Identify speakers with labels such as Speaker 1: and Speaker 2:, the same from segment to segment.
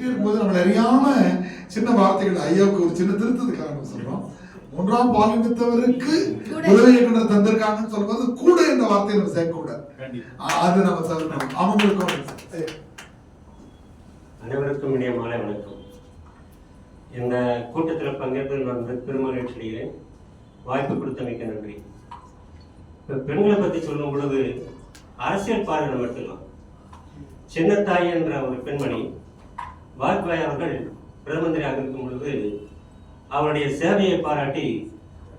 Speaker 1: பேசிக்கிட்டே இருக்கும்போது நம்ம அறியாம சின்ன வார்த்தைகள் ஐயாவுக்கு ஒரு சின்ன திருத்தத்துக்காக நம்ம சொல்றோம். 3ஆம் பாலினத்தவருக்கு உதவி இயக்குனர் தந்திருக்காங்கன்னு சொல்லும்போது கூட இந்த வார்த்தையை நம்ம சேர்க்க கூடாது. அது நம்ம சொல்லணும். அவங்களுக்கும்
Speaker 2: அனைவருக்கும் இனிய மாலை வணக்கம். இந்த கூட்டத்தில் பங்கேற்பதில் நான் பெருமகிழ்ச்சி அடைகிறேன். வாய்ப்பு கொடுத்தமைக்க நன்றி. இப்போ பெண்களை பற்றி சொல்லும் பொழுது அரசியல் பார்வையில் மட்டும்தான். சின்னத்தாய் என்ற ஒரு பெண்மணி வாஜ்பாய் அவர்கள் பிரதம மந்திரியாக இருக்கும் பொழுது அவருடைய சேவையை பாராட்டி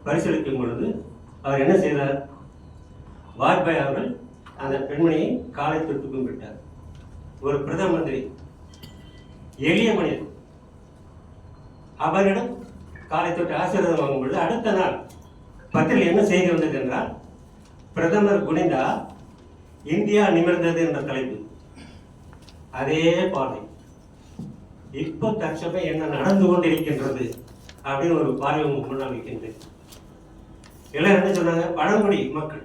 Speaker 2: பரிசளிக்கும் பொழுது அவர் என்ன செய்தார்? வாஜ்பாய் அவர்கள் அந்த பெண்மணியை காலை தொட்டு கும்பிட்டார். ஒரு பிரதம மந்திரி, எளிய மனிதர், அவரிடம் காலை தொட்டு ஆசீர்வாதம் வாங்கும் பொழுது அடுத்த நாள் பத்திரிகை என்ன செய்தி வந்தது என்றால், பிரதமர் குனிந்தா இந்தியா நிமிர்ந்தது என்ற தலைப்பு. அதே பாதை இப்போ தற்சமயம் என்ன நடந்து கொண்டிருக்கின்றது அப்படின்னு ஒரு பார்வை முன்னால் வைக்கின்றேன். எல்லாரும் என்ன சொன்னாங்க? பழங்குடி மக்கள்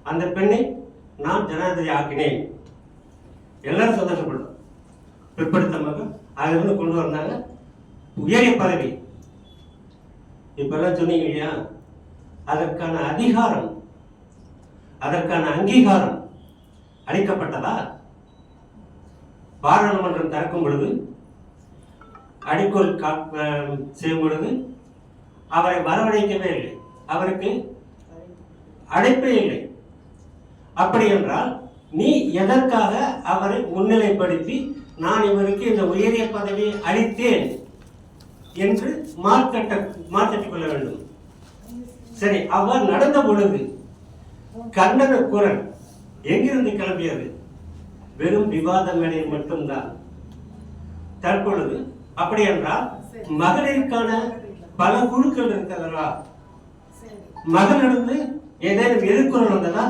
Speaker 2: அந்த பெண்ணை நான் ஜனாதிபதி ஆக்கினேன், எல்லாரும் சந்தோஷப்பட்டோம். பிற்படுத்த மக்கள் அதிலிருந்து கொண்டு வந்தாங்க உயரிய பதவி. இப்பெல்லாம் சொன்னீங்க இல்லையா, அதற்கான அதிகாரம், அதற்கான அங்கீகாரம் அளிக்கப்பட்டதா? பாராளுமன்றம் திறக்கும் பொழுது அடிக்கோல் செய்யும் பொழுது அவரை வரவழைக்கவே இல்லை, அவருக்கு அழைப்பே இல்லை. அப்படி என்றால் நீ எதற்காக அவரை முன்னிலைப்படுத்தி நான் இவருக்கு இந்த உயரிய பதவியை அளித்தேன் என்று மாற்றிக் கொள்ள வேண்டும். சரி, அவர் நடந்த பொழுது கண்டன குரல் எங்கிருந்து கிளம்பியது? வெறும் விவாத மேடையில் மட்டும்தான். தற்பொழுது அப்படி என்றால் மகளிருக்கான பல குழுக்கள் இருக்கிறதா? மகளிருந்து ஏதேனும் எதிர்குரல் வந்ததா?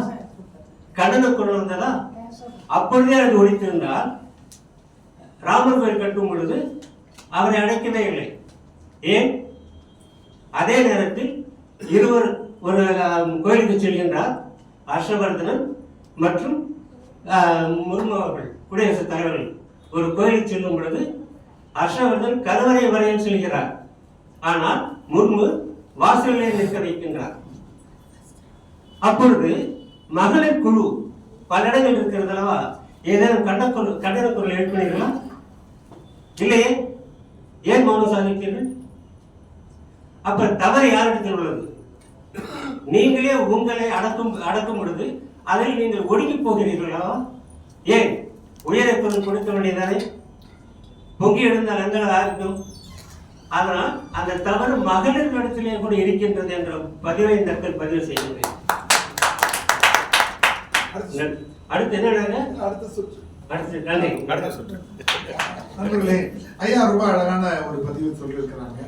Speaker 2: கண்டன குரல் வந்ததா? அப்பொழுதே அது ஒழித்திருந்தால் ராமர் கோயில் கட்டும் பொழுது அவரை அழைக்கவே இல்லை. ஏன்? அதே நேரத்தில் இருவர் ஒரு கோயிலுக்கு செல்கின்றார். ஹர்ஷவர்தனன் மற்றும் முர்மு அவர்கள், குடியரசுத் தலைவர்கள் ஒரு கோயிலுக்கு செல்லும் பொழுது ஹர்ஷவர்தன் கருவறை வரையில் செல்கிறார். ஆனால் முர்மு வாசலிலே நிற்க வைக்கின்றார். அப்பொழுது மகளிர் குழு பல இடங்கள் இருக்கிறது அல்லவா? ஏதேனும் கண்டன குரல் எழுப்பினீர்களா? இல்லையே. ஏன் மௌனம் சாதித்தீர்கள்? அப்ப தவறு யாரிடத்தில் உள்ளது? நீங்களே உங்களை அடக்கும் பொழுது அதில் நீங்கள் ஒடுங்கி போகிறீர்களா? ஏன் உயர குரல் கொடுக்க வேண்டியதானே? பொங்கி எழுந்தால் எங்களாக இருக்கும். அதனால் அந்த தவறு மகளிர் இடத்திலே கூட இருக்கின்றது என்ற பதிவை இந்த இடத்தில் பதிவு செய்கின்றேன். அடுத்து என்ன?
Speaker 1: நண்பர்களே, ஐயா ரொம்ப அழகான ஒரு பதிவு சொல்லியிருக்கிறாங்க.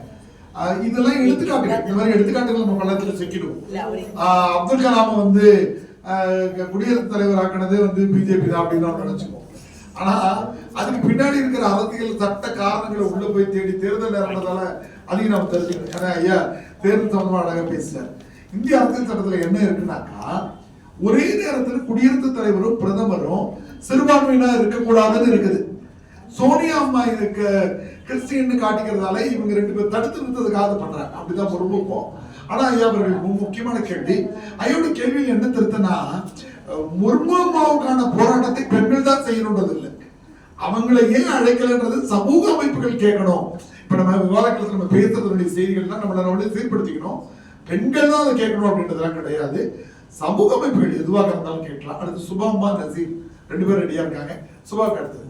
Speaker 1: இதெல்லாம் எடுத்துக்காட்டுகள், இந்த மாதிரி எடுத்துக்காட்டுகள் நம்ம பள்ளத்துல சிக்கிடுவோம். அப்துல் கலாம் வந்து குடியரசுத் தலைவர் ஆக்கினதே வந்து பிஜேபி தான் அப்படின்னு நினைச்சுப்போம். ஆனா அதுக்கு பின்னாடி இருக்கிற அரசியல் சட்ட காரணங்களை உள்ள போய் தேடி தேர்தல் நடந்ததால அதையும் நம்ம தெரிஞ்சுக்கணும். ஏன்னா ஐயா தேர்தல் சம்பந்தமா அழகா பேசுறாரு. இந்திய அரசியல் சட்டத்துல என்ன இருக்குன்னாக்கா, ஒரே நேரத்தில் குடியரசுத் தலைவரும் பிரதமரும் சிறுபான்மையினா இருக்கக்கூடாதுன்னு இருக்குது. சோனியா அம்மா இதுக்கு கிறிஸ்டியன் காட்டிக்கிறதால இவங்க 2 பேர் தடுத்து நிறுத்ததுக்காக பண்றாங்க. அப்படிதான் பொறுப்புப்போம். ஆனா ஐயா அவர்கள் முக்கியமான கேள்வி, ஐயோட கேள்வியில் என்ன திருத்தனா, முர்முமாவுக்கான போராட்டத்தை பெண்கள் தான் செய்யணுன்றது இல்லை, அவங்களை ஏன் அழைக்கலன்றது சமூக அமைப்புகள் கேட்கணும். இப்ப நம்ம விவாதத்தில் நம்ம பேசுறதுடைய செய்திகள்லாம் நம்மள சீர்படுத்திக்கணும். பெண்கள் தான் அதை கேட்கணும் அப்படின்றதுலாம் கிடையாது. சமூக அமைப்புகள் எதுவாக இருந்தாலும் கேட்கலாம். அடுத்து சுபாமா நசீர் 2 பேரும் ரெடியா இருக்காங்க. சுபாவுக்கு அடுத்தது